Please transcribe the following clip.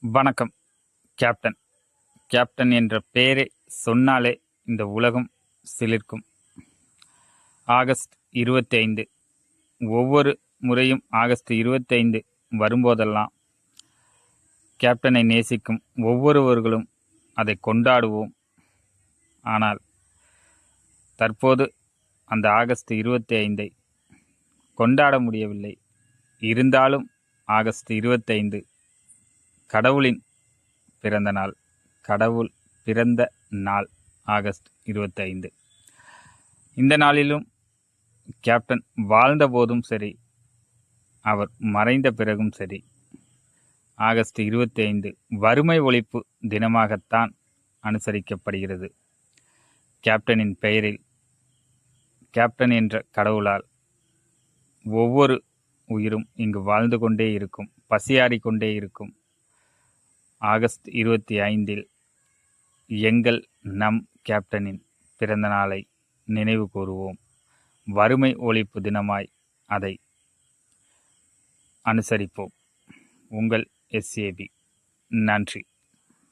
வணக்கம். Captain. Captain என்ற பெயரை சொன்னாலே இந்த உலகம் சிலிர்க்கும். ஆகஸ்ட் 25. ஒவ்வொரு முறையும் ஆகஸ்ட் 25 வரும்போதெல்லாம் கேப்டனை நேசிக்கும் ஒவ்வொருவர்களும் அதை கொண்டாடுவோம். ஆனால் தற்போது அந்த ஆகஸ்ட் 25 கொண்டாட முடியவில்லை. இருந்தாலும் ஆகஸ்ட் 25 கடவுளின் பிறந்த நாள். கடவுள் பிறந்த நாள் ஆகஸ்ட் 25. இந்த நாளிலும் கேப்டன் வாழ்ந்த போதும் சரி, அவர் மறைந்த பிறகும் சரி, ஆகஸ்ட் 25 வறுமை ஒழிப்பு தினமாகத்தான் அனுசரிக்கப்படுகிறது. கேப்டனின் பெயரில், கேப்டன் என்ற கடவுளால் ஒவ்வொரு உயிரும் இங்கு வாழ்ந்து கொண்டே இருக்கும், பசியாறிக்கொண்டே இருக்கும். ஆகஸ்ட் 25 நம் கேப்டனின் பிறந்த நாளை நினைவு கூறுவோம். வறுமை ஒழிப்பு தினமாய் அதை அனுசரிப்போம். உங்கள் SAB. நன்றி.